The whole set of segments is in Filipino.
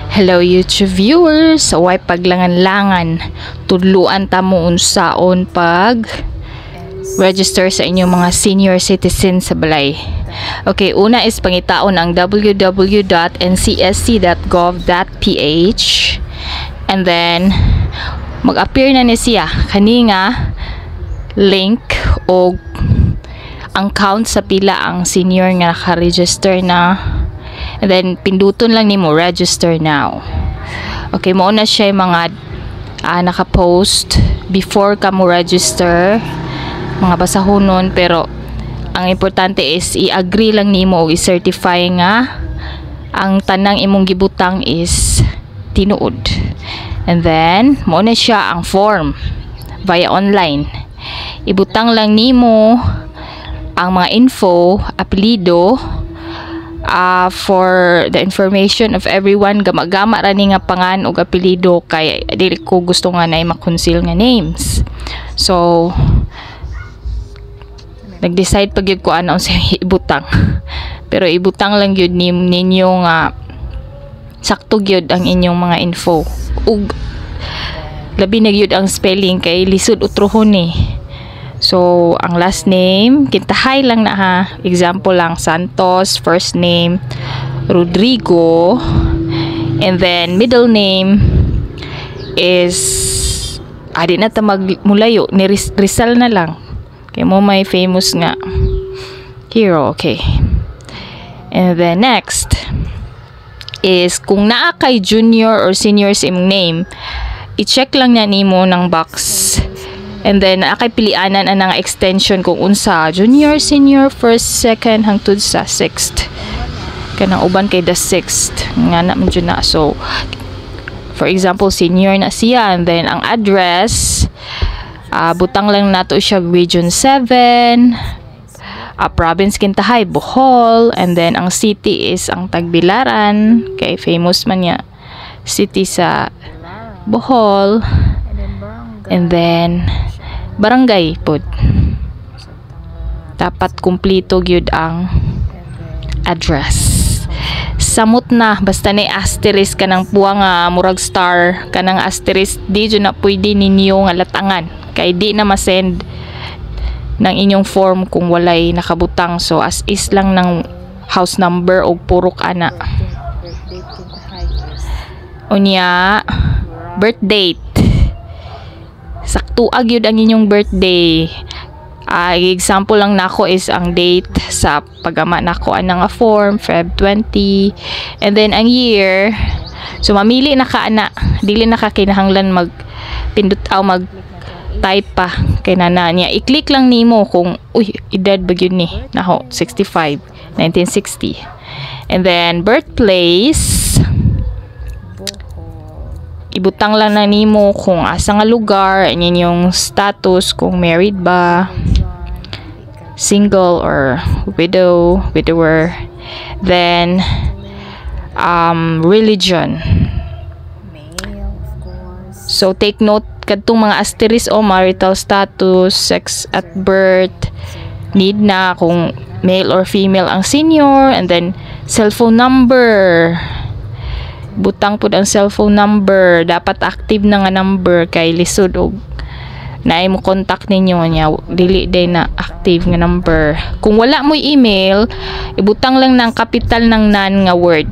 Hello YouTube viewers, way paglangan-langan tudluan ta mo unsaon pag register sa inyong mga senior citizen sa balay. Okay, una is pangitaon ang www.ncsc.gov.ph and then mag-appear na ni siya kani nga link o ang count sa pila ang senior nga naka-register na. And then, pinduton lang nimo register now. Okay, mo na siya yung mga naka-post before ka mo register. Mga basahonon. Pero, ang importante is, i-agree lang nimo o i-certify nga ang tanang imong gibutang is tinuod. And then, mo na siya ang form via online. Ibutang lang nimo ang mga info, apelido, for the information of everyone, gama-gama ra ni nga pangan o apelido kay dili ko gusto nga na ma-conceal nga names. So nag-decide pag yun ko ano sa ibutang. Pero ibutang lang yun ninyo nga sakto gyud ang inyong mga info. Ug labi na gyud ang spelling kay lisod utrohon ni. So, ang last name, kintahay lang na ha. Example lang, Santos, first name, Rodrigo, and then middle name is, di na ta magmulayo, ni Rizal na lang. Kaya mo may famous nga hero, okay. And then next is, kung naa kay junior or senior sa imong name, i-check lang na nimo ng box. And then, akay pilianan ang extension kung unsa, junior, senior, first, second, hangtod sa sixth. Kanang uban kay the sixth. Nga na medyo na. So, for example, senior na siya. And then, ang address, butang lang nato siya region 7. Province Kintahay, Bohol. And then, ang city is ang Tagbilaran. Kay famous man niya. City sa Bohol. And then, barangay pod. Dapat kumplito gyud ang address. Samot na, basta na asterisk ka ng puwa nga murag star, ka ng asterisk, di dyan na pwede ninyo nga latangan. Kay di na masend ng inyong form kung walay nakabutang. So, as is lang ng house number o purok ana. Unya, birth date. Sakto agyud ang inyong birthday. Example lang nako is ang date sa pagama nako anang form Feb 20, and then ang year. So mamili na ka ana, dili na ka kinahanglan mag pindot mag type pa kay nana niya. I-click lang nimo kung edad ba gyud ni nako 65 1960. And then birthplace, ibutang lang na nimo kung asa nga lugar, inyong status, kung married ba, single or widower. Then religion. So take note kadtong mga asterisk o marital status, sex at birth, need na kung male or female ang senior, and then cellphone number. Butang pud ang cellphone number, dapat active na nga number kay lisod og naay mo contact ninyo nya dili day na active nga number. Kung wala mo email, ibutang lang ng capital ng nan nga word.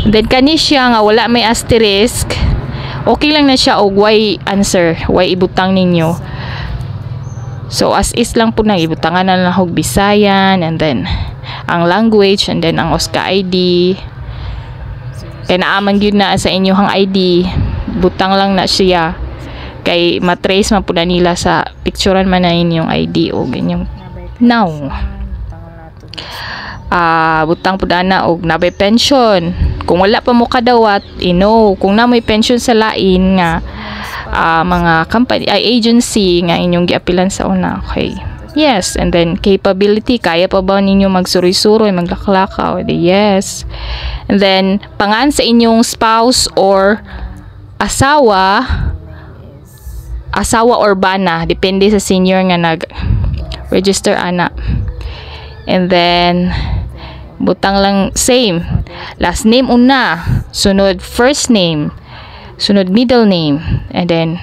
And then kani siya nga wala may asterisk, okay lang na siya og why answer, why ibutang ninyo. So as is lang po na ibutangan na lang og Bisayan, and then ang language, and then ang OSCA ID. Kaya naaman yun na sa inyong ID, butang lang na siya. Kay matrace man po na nila sa picturean man na inyong ID o ganyang. Now, butang po na o nabay pension. Kung wala pa mo kadawat, kung na may pension sa lain nga mga company, agency nga inyong giapilan sa una. Okay. Yes, and then capability, kaya pa ba ninyo magsuri-suroy, maglaklakaw? Yes. And then pangan sa inyong spouse or asawa or bana, depende sa senior nga nag-register ana. And then Butang lang same. Last name una, sunod first name, sunod middle name, and then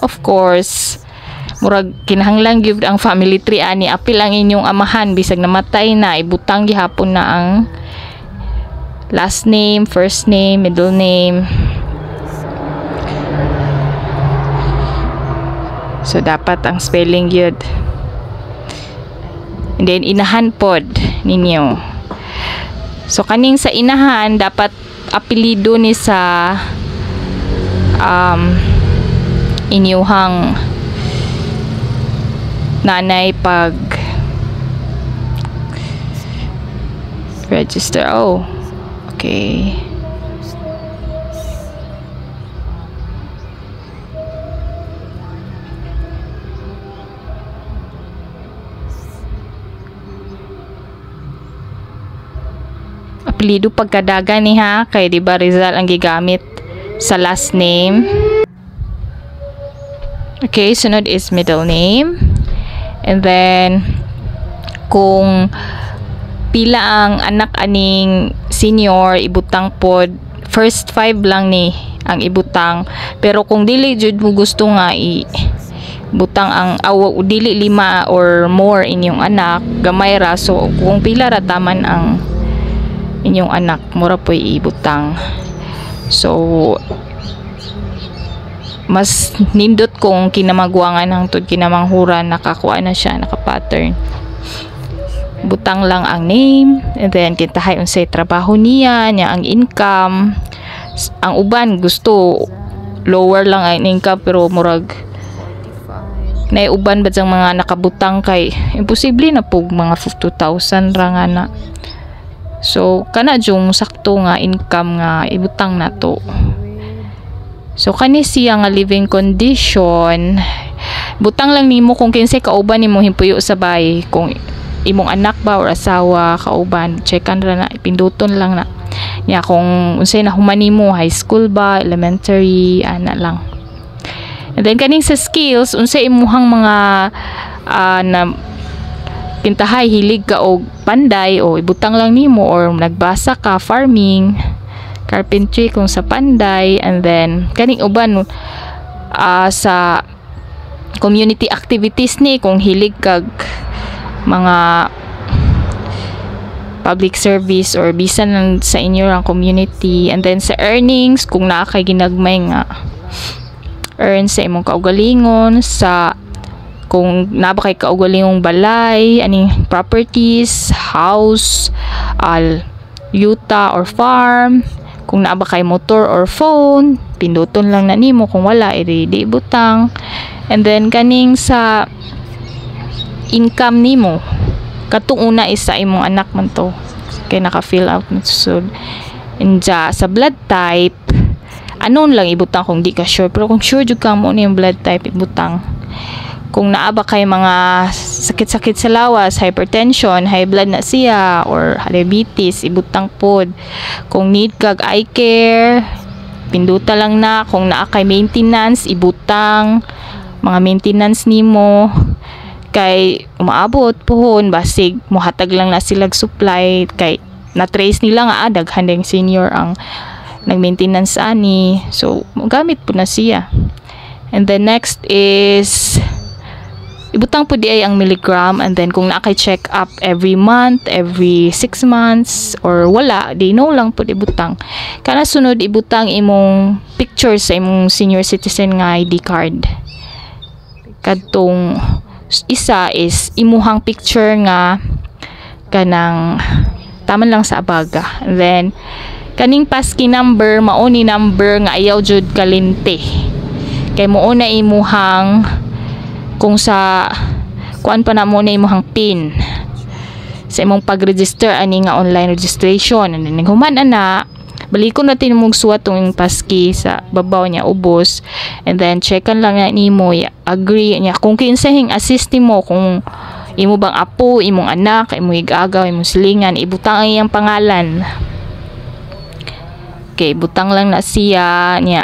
of course murag kinahanglan gyud ang family tree ani apil ang inyong amahan bisag namatay na ibutang gihapon na ang last name, first name, middle name. So dapat ang spelling gyud. And then inahan pod ninyo. So kaning sa inahan dapat apelyido ni sa inyuhang nanay pag register. Oh, okay. Apelyido pagkadagan ni ha kay di ba Rizal ang gigamit sa last name. Okay, sunod is middle name. And then kung pila ang anak aning senior ibutang pod first 5 lang ni ang ibutang, pero kung dili jud mo gusto nga butang ang dili 5 or more inyong anak gamay ra, so kung pila ra taman ang inyong anak mura po'y ibutang. So mas nindot kung kinamagwangan hangtod kinamanghuran nakakuha na siya, naka-pattern. Butang lang ang name, and then kintahay unsay trabaho niya ang income. Ang uban gusto lower lang ang income pero murag naiuban ba ang mga nakabutang kay imposible na pug mga 52,000 ra nga na. So kana jung sakto nga income nga ibutang nato. So kani siya nga living condition, butang lang nimo kung kinsay kauban nimo himpuyo sa bay, kung imong anak ba or asawa kauban, checkan ra na, ipinduton lang na nya kung unsay nahuman nimo, high school ba, elementary, ana lang. And then kaning sa skills, unsay imuhang mga na kintahay hilig ka og panday o ibutang lang nimo, or nagbasa ka farming, carpentry kung sa panday. And then kaning uban sa community activities ni, kung hilig kag mga public service or bisan sa inyo ang community. And then sa earnings, kung naa kay ginagmay nga earn sa imong kaugalingon, sa kung naa ba kay kaugalingong balay, aning properties, house, yuta or farm, kung naa ba kay motor or phone, pinduton lang na nimo, kung wala di butang. And then kaning sa income nimo, katong una is sa imong anak man to kay naka-fill out na susud. And sa blood type, anon lang ibutang kung di ka sure, pero kung sure jud ka mo na yung blood type ibutang. Kung naa ba kay mga sakit-sakit sa lawas, hypertension, high blood na siya, or diabetes, ibutang pod. Kung need kag eye care, pinduta lang na. Kung naa kay maintenance, ibutang mga maintenance nimo, kay umaabot pohon basig muhatag lang na silag supply, kay na trace nila nga daghan ding senior ang nag-maintenance ani, so gamit po na siya. And then next is ibutang po di ay ang milligram. And then kung nakay check up every month, every 6 months, or wala, di no lang po ibutang. Kana sunod ibutang imong picture sa imong senior citizen nga ID card. Kadtong isa is imuhang picture nga kanang taman lang sa abaga. And then kaning passkey number, mao ni number nga ayaw jud kalinte, kay mao na imuhang kung sa kuan pa na mo na imuhang pin sa imong pag-register ani nga online registration. And then human ana balikon natin mong suwat tong passkey sa babaw niya ubos. And then checkan lang na nimo, agree niya kung kinsahing assist mo, kung imo bang apo, imong anak, imong igagaw, imong silingan, ibutang ang iyang pangalan. Okay, butang lang na siya niya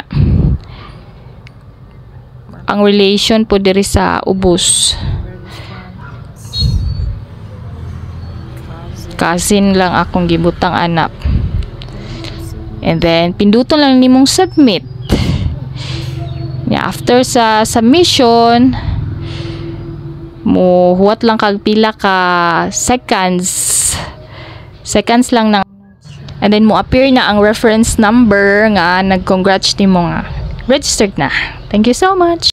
ang relation po diri sa ubos. cousin lang akong gibutang anak. And then pinduton lang nimong submit. After sa submission, mo huwat lang kag pila ka seconds lang nang, and then mo appear na ang reference number nga nag-congrats nimo nga registered na. Thank you so much.